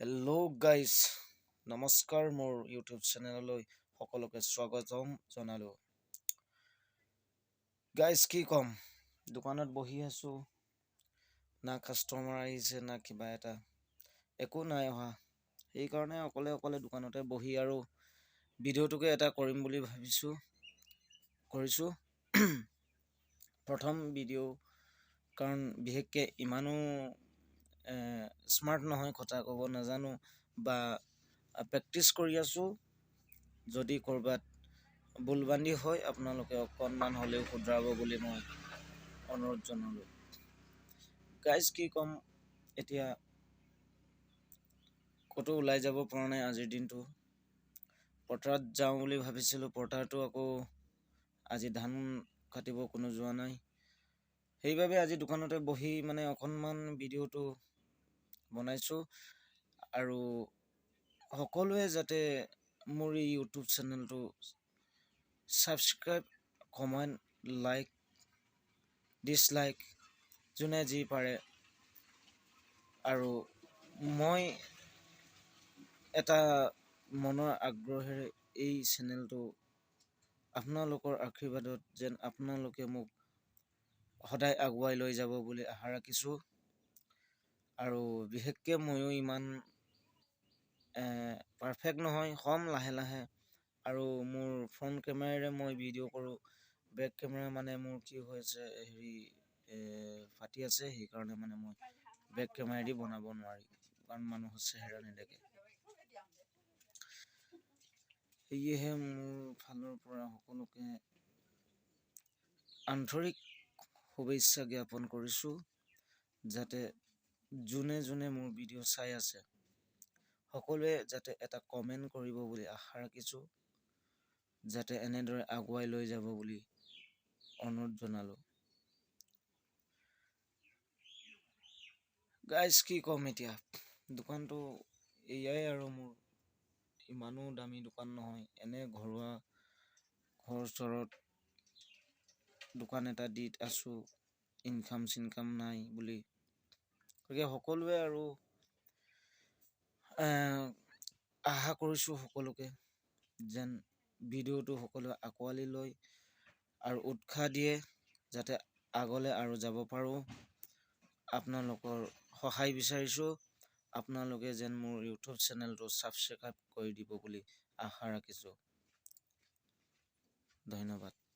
Hello' guys, নমস্কাৰ। মোৰ YouTube চেনেললৈ সকলোকে স্বাগতম জনালোঁ। গাইজ কি ক'ম, দোকানত বহি আছোঁ, না কাষ্টমাৰ আহিছে না কিবা এটা, একো নাই অহা। সেইকাৰণে অকলে অকলে দোকানতে বহি আৰু ভিডিঅ'টোকে এটা কৰিম বুলি কৰিছোঁ। প্ৰথম ভিডিঅ' কাৰণ বিশেষকৈ ইমানো স্মাৰ্ট নহয়, কথা ক'ব নাজানো বা প্ৰেক্টিচ কৰি আছোঁ। যদি ক'ৰবাত ভুলবান্ধি হয় আপোনালোকে অকণমান হ'লেও শুধৰাব বুলি মই অনুৰোধ জনালোঁ। গাইজ কি ক'ম, এতিয়া ক'তো ওলাই যাব পৰা নাই আজিৰ দিনটো। পথাৰত যাওঁ বুলি ভাবিছিলোঁ, পথাৰতো আকৌ আজি ধান কাটিব কোনো যোৱা নাই। সেইবাবে আজি দোকানতে বহি অকণমান ভিডিঅ'টো বনাইছোঁ। আৰু সকলোৱে যাতে মোৰ এই ইউটিউব চেনেলটো ছাবস্ক্ৰাইব, কমেণ্ট, লাইক, ডিছলাইক যোনে যি পাৰে। আৰু মই এটা মনৰ আগ্ৰহেৰে এই চেনেলটো আপোনালোকৰ আশীৰ্বাদত যেন আপোনালোকে মোক সদায় আগুৱাই লৈ যাব বুলি আশা ৰাখিছোঁ। আৰু বিশেষকৈ ময়ো ইমান পাৰফেক্ট নহয়, হ'ম লাহে লাহে। আৰু মোৰ ফ্ৰণ্ট কেমেৰাৰে মই ভিডিঅ' কৰোঁ, বেক কেমেৰা মোৰ কি হৈছে ফাটি আছে। সেইকাৰণে মই বেক কেমেৰাদি বনাব নোৱাৰি, কাৰণ মানুহৰ চেহেৰা নেদেখে। সেয়েহে মোৰ ফালৰ পৰা সকলোকে আন্তৰিক শুভেচ্ছা জ্ঞাপন কৰিছোঁ, যাতে যোনে যোনে মোৰ ভিডিঅ' চাই আছে সকলোৱে যাতে এটা কমেণ্ট কৰিব বুলি আশা ৰাখিছোঁ, যাতে এনেদৰে আগুৱাই লৈ যাব বুলি অনুৰোধ জনালোঁ। গাইজ কি ক'ম, এতিয়া দোকানটো এয়াই আৰু মোৰ ইমানো দামী দোকান নহয়, এনে ঘৰুৱা ঘৰ ওচৰত দোকান এটা দি আছোঁ, ইনকাম চিনকাম নাই বুলি। গতিকে সকলোৱে আৰু আশা কৰিছোঁ সকলোকে যেন ভিডিঅ'টো সকলোৱে আঁকোৱালি লয় আৰু উৎসাহ দিয়ে, যাতে আগলৈ আৰু যাব পাৰোঁ। আপোনালোকৰ সহায় বিচাৰিছোঁ। আপোনালোকে যেন মোৰ ইউটিউব চেনেলটো ছাবস্ক্ৰাইব কৰি দিব বুলি আশা ৰাখিছোঁ। ধন্যবাদ।